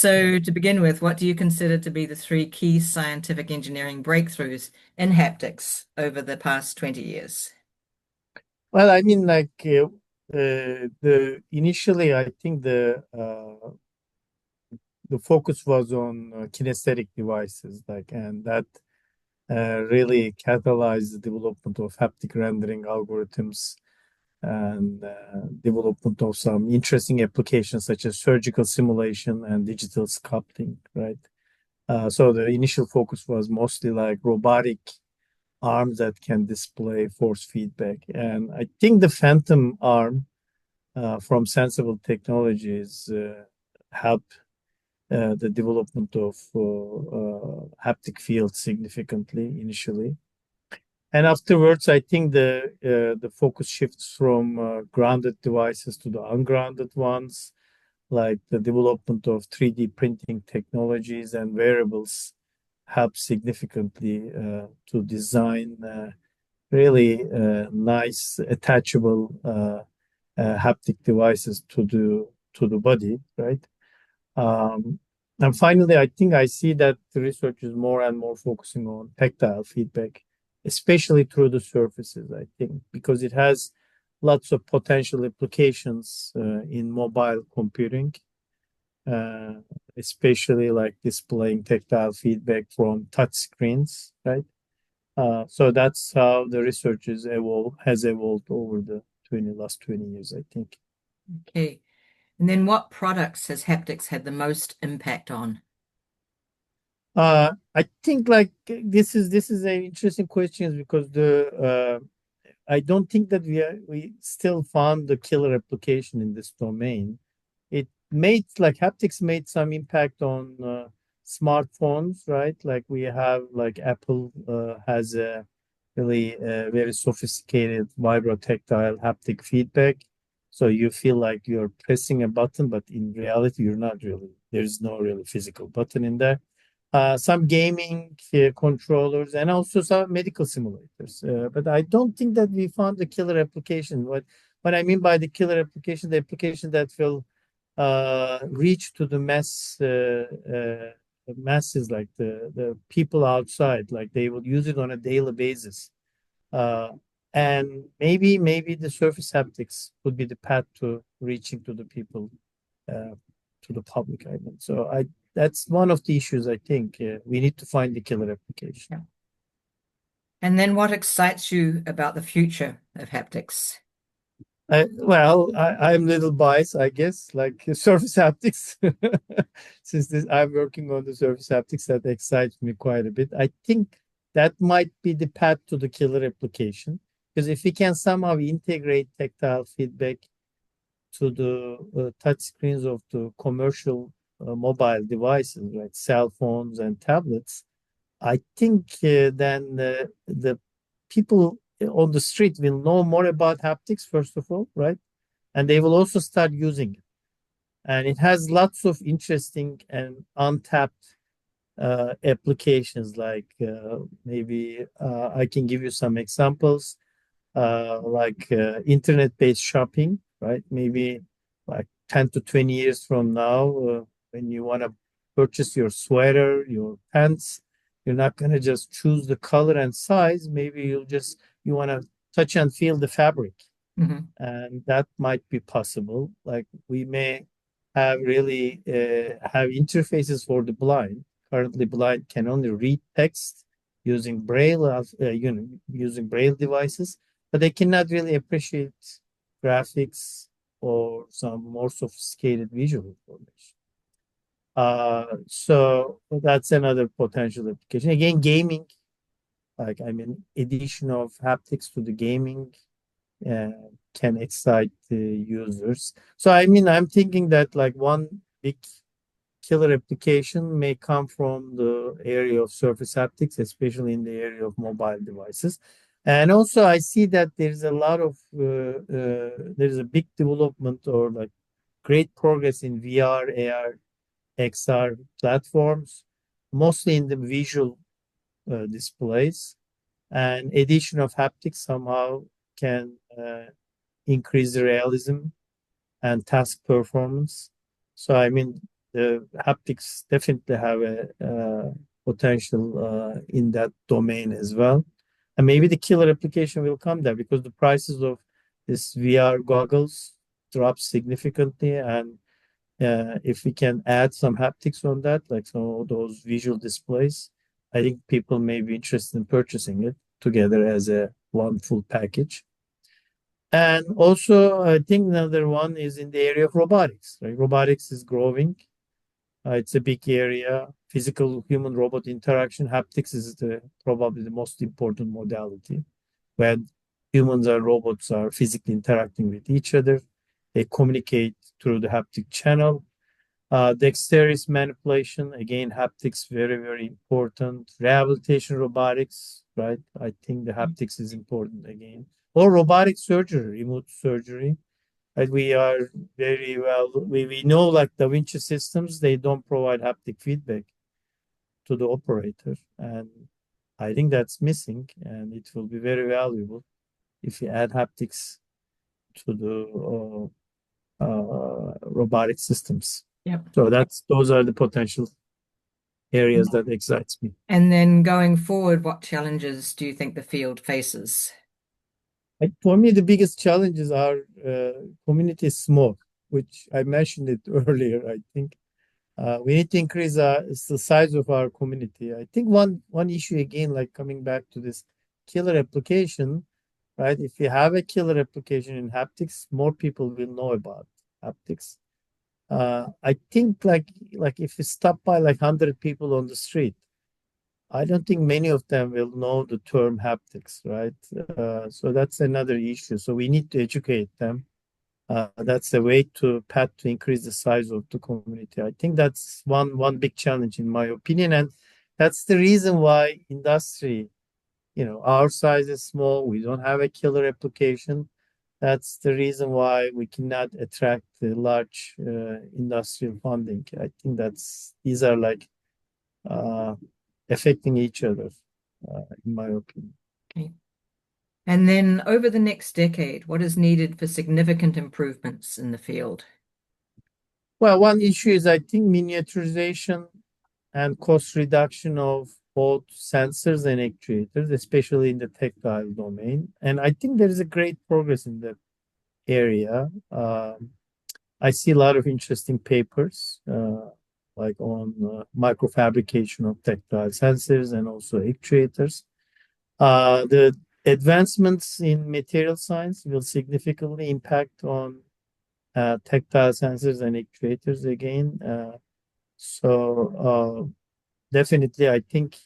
So, to begin with, what do you consider to be the three key scientific engineering breakthroughs in haptics over the past 20 years? Well, I mean, the initially, I think the focus was on kinesthetic devices, and that really catalyzed the development of haptic rendering algorithms and development of some interesting applications such as surgical simulation and digital sculpting, right? So the initial focus was mostly like robotic arms that can display force feedback. And I think the phantom arm from Sensible Technologies help the development of haptic fields significantly initially. And afterwards, I think the focus shifts from grounded devices to the ungrounded ones, like the development of 3D printing technologies and wearables help significantly to design really nice attachable haptic devices to the body, right? Um, and finally, I think I see that the research is more and more focusing on tactile feedback, especially through the surfaces, I think, because it has lots of potential applications in mobile computing, uh, especially like displaying tactile feedback from touch screens, right? So that's how the research has evolved over the last 20 years, I think. Okay. And then what products has haptics had the most impact on? I think like this is an interesting question because the I don't think that we still found the killer application in this domain. It made like haptics made some impact on smartphones, right? Like we have like Apple has a really very sophisticated vibrotactile haptic feedback. So you feel like you're pressing a button, but in reality, you're not really. There's no really physical button in there. Some gaming controllers and also some medical simulators. But I don't think that we found the killer application. What I mean by the killer application, the application that will reach to the masses, like the people outside, like they will use it on a daily basis. Uh, and maybe the surface haptics would be the path to reaching to the people, uh, to the public. I mean, so I that's one of the issues I think we need to find the killer application. Yeah. And then what excites you about the future of haptics? I'm a little biased, I guess, like surface haptics. Since I'm working on the surface haptics, that excites me quite a bit. I think that might be the path to the killer application. Because if we can somehow integrate tactile feedback to the touch screens of the commercial mobile devices, like cell phones and tablets, I think then the people on the street will know more about haptics, first of all, right? And they will also start using it. And it has lots of interesting and untapped applications. Like maybe I can give you some examples, like internet-based shopping, right? Maybe like 10 to 20 years from now, when you want to purchase your sweater, your pants, you're not going to just choose the color and size. Maybe you want to touch and feel the fabric, Mhm. and that might be possible. Like we may have really have interfaces for the blind. Currently, blind can only read text using braille, using braille devices, but they cannot really appreciate graphics or some more sophisticated visual information. So that's another potential application. Again, gaming, like I mean, addition of haptics to the gaming uh, can excite the users. So I mean, I'm thinking that like one big killer application may come from the area of surface haptics, especially in the area of mobile devices. And also, I see that there's a lot of there's a big development or like great progress in VR, AR, XR platforms, mostly in the visual displays. And addition of haptics somehow can increase the realism and task performance. So I mean, the haptics definitely have a potential in that domain as well. And maybe the killer application will come there because the prices of this VR goggles drop significantly. And if we can add some haptics on that, like some of those visual displays, I think people may be interested in purchasing it together as a one full package. And also, I think another one is in the area of robotics. Right? Robotics is growing. It's a big area. Physical human robot interaction. Haptics is probably the most important modality when humans and robots are physically interacting with each other. They communicate through the haptic channel. Dexterous manipulation, again, haptics, very, very important. Rehabilitation robotics, right? I think the haptics is important again. Or robotic surgery, remote surgery. Right? We are very well, we know like Da Vinci systems, they don't provide haptic feedback to the operator. And I think that's missing, and it will be very valuable if you add haptics to the robotic systems. Yep. So those are the potential areas that excites me. And then going forward, what challenges do you think the field faces? For me, the biggest challenges are community is small, which I mentioned it earlier. I think we need to increase the size of our community. I think one issue again, like coming back to this killer application, right? If you have a killer application in haptics, more people will know about haptics. I think like if you stop by like 100 people on the street, I don't think many of them will know the term haptics, right? So that's another issue. So we need to educate them. That's a way to path to increase the size of the community. I think that's one big challenge in my opinion, and that's the reason why industry, our size is small. We don't have a killer application. That's the reason why we cannot attract the large industrial funding. I think these are like uh, affecting each other, in my opinion. Okay. And then over the next decade, what is needed for significant improvements in the field? Well, one issue is I think miniaturization and cost reduction of both sensors and actuators, especially in the tactile domain. And I think there is a great progress in that area. I see a lot of interesting papers, like on microfabrication of tactile sensors and also actuators. The advancements in material science will significantly impact on tactile sensors and actuators again. So definitely, I think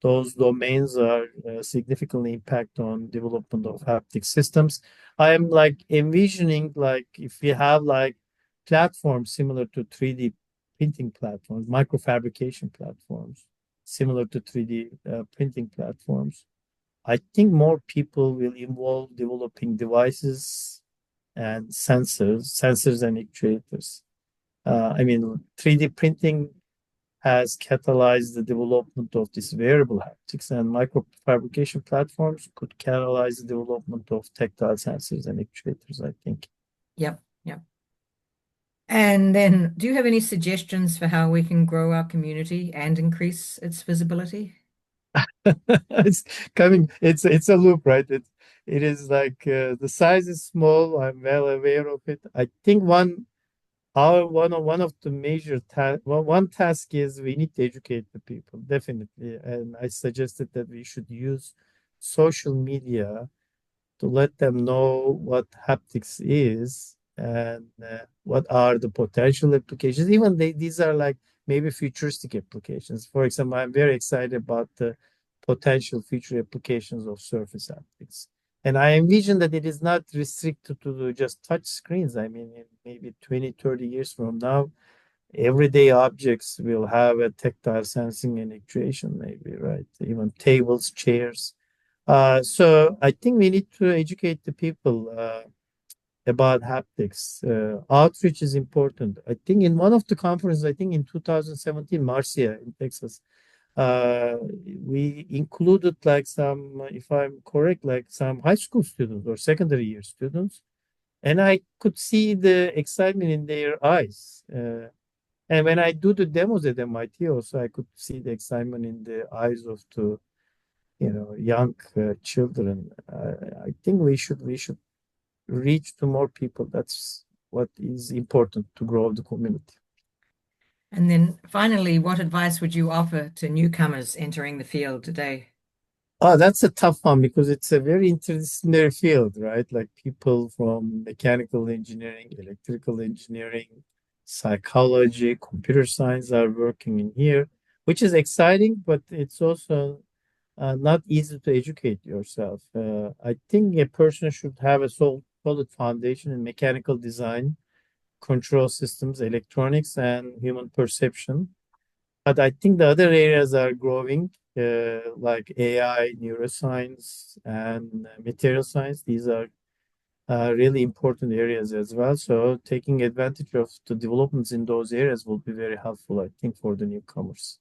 those domains are significantly impact on development of haptic systems. I am like envisioning like if we have like platforms similar to 3D printing platforms, microfabrication platforms, similar to 3D printing platforms. I think more people will involve developing devices and sensors and actuators. I mean, 3D printing has catalyzed the development of this wearable haptics, and microfabrication platforms could catalyze the development of tactile sensors and actuators, I think. Yep, yep. And then, do you have any suggestions for how we can grow our community and increase its visibility? It's it's a loop, right? It is like the size is small. I'm well aware of it. I think one of the major one task is we need to educate the people, definitely. And I suggested that we should use social media to let them know what haptics is and what are the potential applications. Even these are like maybe futuristic applications. For example, I'm very excited about the potential future applications of surface haptics. And I envision that it is not restricted to just touch screens. I mean, in maybe 20, 30 years from now, everyday objects will have a tactile sensing and actuation, maybe, right? Even tables, chairs. So I think we need to educate the people about haptics. Outreach is important. I think in one of the conferences, I think in 2017, Marcia in Texas, we included like some, if I'm correct, like some high school students or secondary year students, and I could see the excitement in their eyes. And when I do the demos at MIT, also I could see the excitement in the eyes of the young children. I think we should reach to more people. That's what is important to grow the community. And then finally, what advice would you offer to newcomers entering the field today? Oh, that's a tough one because it's a very interdisciplinary field, right? Like people from mechanical engineering, electrical engineering, psychology, computer science are working in here, which is exciting, but it's also not easy to educate yourself. I think a person should have a solid foundation in mechanical design, control systems, electronics, and human perception. But I think the other areas are growing, like AI, neuroscience, and material science. These are really important areas as well. So taking advantage of the developments in those areas will be very helpful, I think, for the newcomers.